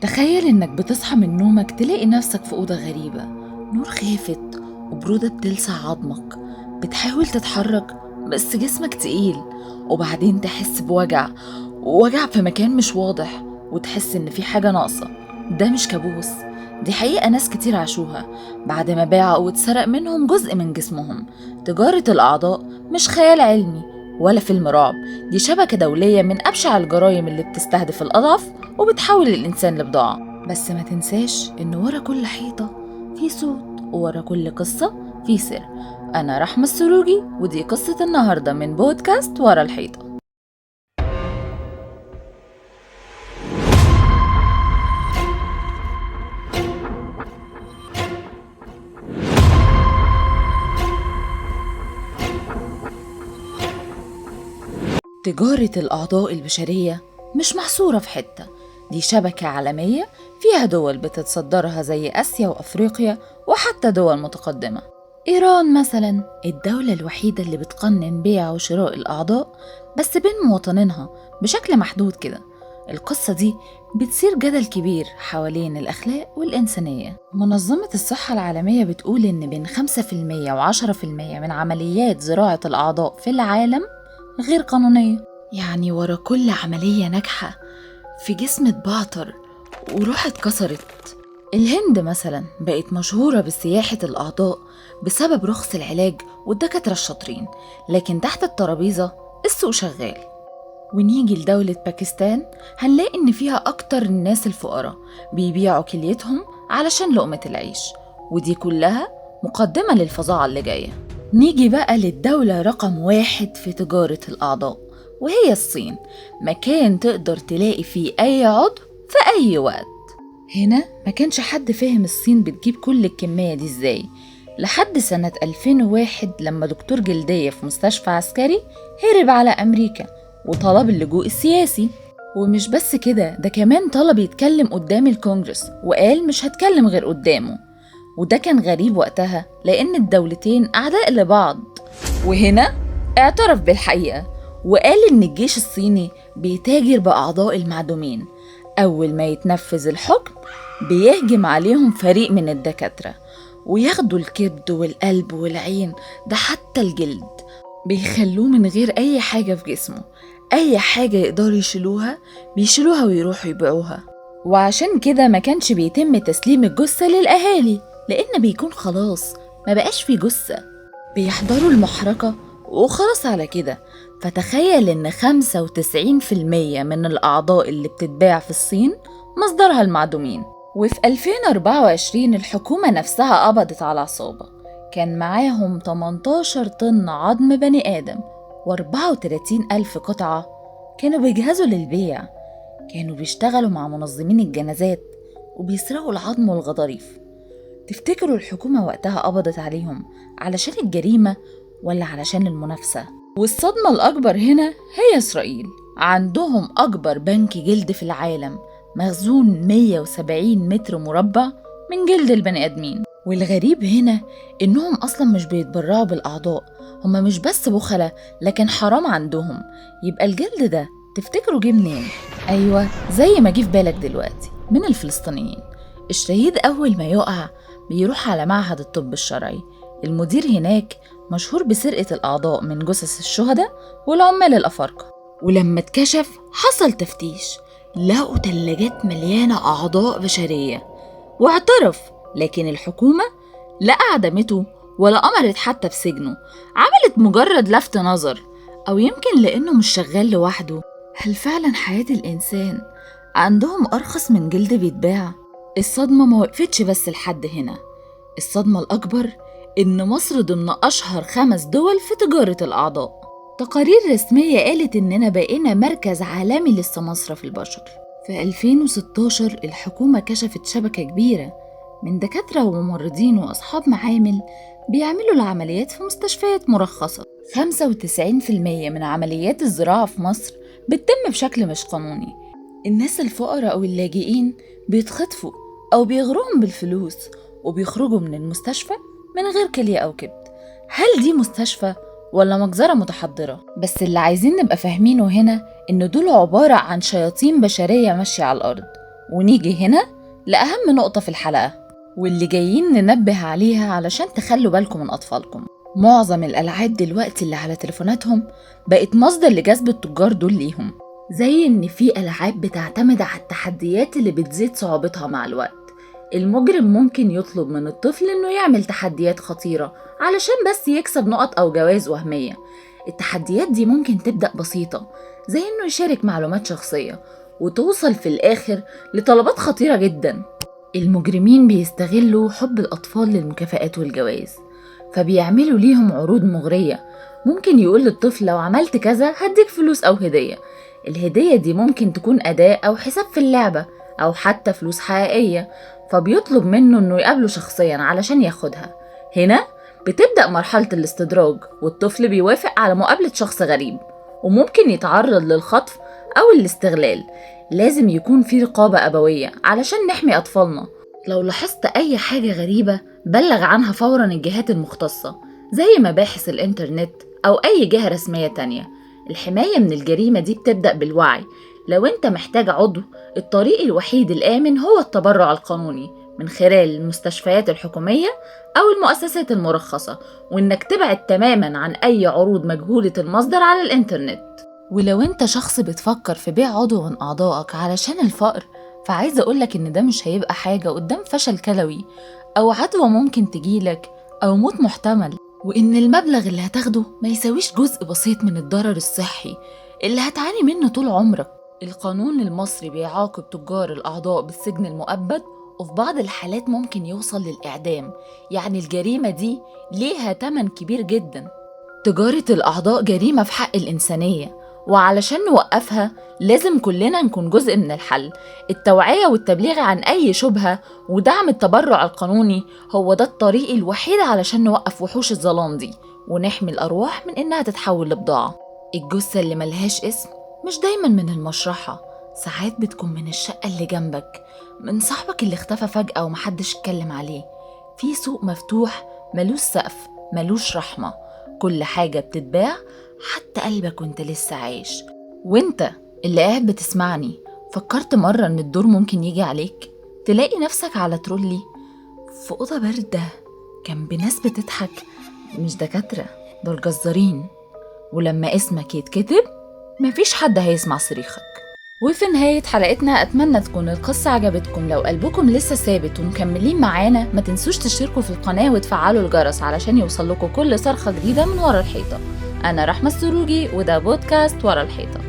تخيل إنك بتصحى من نومك تلاقي نفسك في أوضة غريبة، نور خافت وبرودة بتلسع عظمك. بتحاول تتحرك بس جسمك تقيل، وبعدين تحس وجع في مكان مش واضح، وتحس إن في حاجة ناقصة. ده مش كابوس، دي حقيقة ناس كتير عاشوها بعد ما باعوا واتسرق منهم جزء من جسمهم. تجارة الأعضاء مش خيال علمي ولا فيلم رعب، دي شبكة دولية من أبشع الجرائم اللي بتستهدف الأضعف وبتحول الإنسان لبضاعة. بس ما تنساش إن ورا كل حيطة في صوت، وورا كل قصة في سر. أنا رحمة السروجي، ودي قصة النهاردة من بودكاست ورا الحيطة. تجارة الأعضاء البشرية مش محصورة في حتة، دي شبكة عالمية فيها دول بتتصدرها زي آسيا وأفريقيا وحتى دول متقدمة. إيران مثلا الدولة الوحيدة اللي بتقنن بيع وشراء الأعضاء، بس بين مواطنينها بشكل محدود كده. القصة دي بتصير جدل كبير حوالين الأخلاق والإنسانية. منظمة الصحة العالمية بتقول إن بين 5% و10% من عمليات زراعة الأعضاء في العالم غير قانونية. يعني ورا كل عملية ناجحة في جسم اتبعتر وروح اتكسرت. الهند مثلا بقت مشهورة بسياحة الأعضاء بسبب رخص العلاج والدكاترة الشاطرين، لكن تحت الترابيزة السوق شغال. ونيجي لدولة باكستان، هنلاقي إن فيها أكتر الناس الفقراء بيبيعوا كليتهم علشان لقمة العيش، ودي كلها مقدمة للفظاعة اللي جاية. نيجي بقى للدولة رقم 1 في تجارة الأعضاء، وهي الصين. مكان تقدر تلاقي فيه أي عضو في أي وقت. هنا ما كانش حد فاهم الصين بتجيب كل الكمية دي ازاي، لحد سنة 2001 لما دكتور جلدية في مستشفى عسكري هرب على أمريكا وطلب اللجوء السياسي. ومش بس كده، ده كمان طلب يتكلم قدام الكونجرس وقال مش هتكلم غير قدامه. وده كان غريب وقتها لأن الدولتين أعداء لبعض. وهنا اعترف بالحقيقة وقال إن الجيش الصيني بيتاجر بأعضاء المعدومين. أول ما يتنفذ الحكم بيهجم عليهم فريق من الدكاترة وياخدوا الكبد والقلب والعين، ده حتى الجلد بيخلوه من غير أي حاجة في جسمه. أي حاجة يقدروا يشيلوها بيشيلوها ويروحوا يبيعوها. وعشان كده ما كانش بيتم تسليم الجثة للأهالي، لأن بيكون خلاص ما بقاش في جثة، بيحضروا المحرقة وخلاص على كده. فتخيل إن 95% من الأعضاء اللي بتتباع في الصين مصدرها المعدومين. وفي 2024 الحكومة نفسها قبضت على عصابة كان معاهم 18 طن عظم بني آدم و34 ألف قطعة كانوا بيجهزوا للبيع. كانوا بيشتغلوا مع منظمين الجنازات وبيسرقوا العظم والغضاريف. تفتكروا الحكومة وقتها قبضت عليهم علشان الجريمة ولا علشان المنافسة؟ والصدمة الأكبر هنا هي إسرائيل. عندهم أكبر بنك جلد في العالم، مخزون 170 متر مربع من جلد البني آدمين. والغريب هنا إنهم أصلا مش بيتبرعوا بالأعضاء، هما مش بس بخلة لكن حرام عندهم. يبقى الجلد ده تفتكروا جه منين؟ أيوة، زي ما جه في بالك دلوقتي، من الفلسطينيين. الشهيد أول ما يقع بيروح على معهد الطب الشرعي. المدير هناك مشهور بسرقة الأعضاء من جثث الشهداء والعمال الأفارقة. ولما اتكشف حصل تفتيش، لقوا تلاجات مليانة أعضاء بشرية واعترف، لكن الحكومة لا أعدمته ولا أمرت حتى بسجنه، عملت مجرد لفت نظر. أو يمكن لأنه مش شغال لوحده. هل فعلا حياة الإنسان عندهم أرخص من جلد بيتباع؟ الصدمة ما وقفتش بس لحد هنا. الصدمة الأكبر إن مصر ضمن أشهر 5 دول في تجارة الأعضاء. تقارير رسمية قالت إننا بقينا مركز عالمي للسماسرة في البشر. في 2016 الحكومة كشفت شبكة كبيرة من دكاترة وممرضين وأصحاب معامل بيعملوا العمليات في مستشفيات مرخصة. 95% من عمليات الزراعة في مصر بتتم بشكل مش قانوني. الناس الفقراء أو اللاجئين بيتخطفوا أو بيغروهم بالفلوس وبيخرجوا من المستشفى من غير كلية أو كبد. هل دي مستشفى ولا مجزرة متحضرة؟ بس اللي عايزين نبقى فاهمينه هنا إن دول عبارة عن شياطين بشرية ماشية على الأرض، ونيجي هنا لأهم نقطة في الحلقة واللي جايين ننبه عليها علشان تخلوا بالكم من أطفالكم. معظم الألعاب دلوقتي اللي على تليفوناتهم بقت مصدر لجذب التجار دول ليهم، زي إن في ألعاب بتعتمد على التحديات اللي بتزيد صعوبتها مع الوقت. المجرم ممكن يطلب من الطفل إنه يعمل تحديات خطيرة علشان بس يكسب نقط أو جوائز وهمية. التحديات دي ممكن تبدأ بسيطة، زي إنه يشارك معلومات شخصية، وتوصل في الآخر لطلبات خطيرة جدا. المجرمين بيستغلوا حب الأطفال للمكافآت والجوائز، فبيعملوا ليهم عروض مغرية. ممكن يقول للطفل لو عملت كذا هديك فلوس أو هدية. الهدية دي ممكن تكون أداء أو حساب في اللعبة أو حتى فلوس حقيقية، فبيطلب منه إنه يقابله شخصيا علشان ياخدها. هنا بتبدأ مرحلة الاستدراج، والطفل بيوافق على مقابلة شخص غريب، وممكن يتعرض للخطف أو الاستغلال. لازم يكون في رقابة أبوية علشان نحمي أطفالنا. لو لاحظت أي حاجة غريبة بلغ عنها فوراً الجهات المختصة زي مباحث الإنترنت أو أي جهة رسمية تانية. الحماية من الجريمة دي بتبدأ بالوعي. لو أنت محتاج عضو، الطريق الوحيد الآمن هو التبرع القانوني من خلال المستشفيات الحكومية أو المؤسسات المرخصة، وإنك تبعد تماماً عن أي عروض مجهولة المصدر على الإنترنت. ولو أنت شخص بتفكر في بيع عضو من أعضائك علشان الفقر، فعايزة أقولك إن ده مش هيبقى حاجة قدام فشل كلوي أو عدوى ممكن تجيلك أو موت محتمل، وإن المبلغ اللي هتاخده ما يساويش جزء بسيط من الضرر الصحي اللي هتعاني منه طول عمرك. القانون المصري بيعاقب تجار الأعضاء بالسجن المؤبد، وفي بعض الحالات ممكن يوصل للإعدام. يعني الجريمة دي ليها تمن كبير جدا. تجارة الأعضاء جريمة في حق الإنسانية، وعلشان نوقفها لازم كلنا نكون جزء من الحل. التوعية والتبليغ عن أي شبهة ودعم التبرع القانوني هو ده الطريق الوحيد علشان نوقف وحوش الظلام دي ونحمي الأرواح من إنها تتحول لبضاعة. الجثة اللي ملهاش اسم مش دايما من المشرحة، ساعات بتكون من الشقة اللي جنبك، من صاحبك اللي اختفى فجأة ومحدش اتكلم عليه، في سوق مفتوح ملوش سقف ملوش رحمة. كل حاجة بتتباع، حتى قلبك وانت لسه عايش. وانت اللي قاعد بتسمعني، فكرت مرة ان الدور ممكن يجي عليك تلاقي نفسك على ترولي في أوضة باردة جنب ناس بتضحك؟ مش دكاترة، دول جزارين، ولما اسمك يتكتب مفيش حد هيسمع صريخك. وفي نهاية حلقتنا أتمنى تكون القصة عجبتكم. لو قلبكم لسه ثابت ومكملين معانا، ما تنسوش تشتركوا في القناة وتفعلوا الجرس علشان يوصل لكم كل صرخة جديدة من ورا الحيطة. أنا رحمة السروجي، وده بودكاست ورا الحيطة.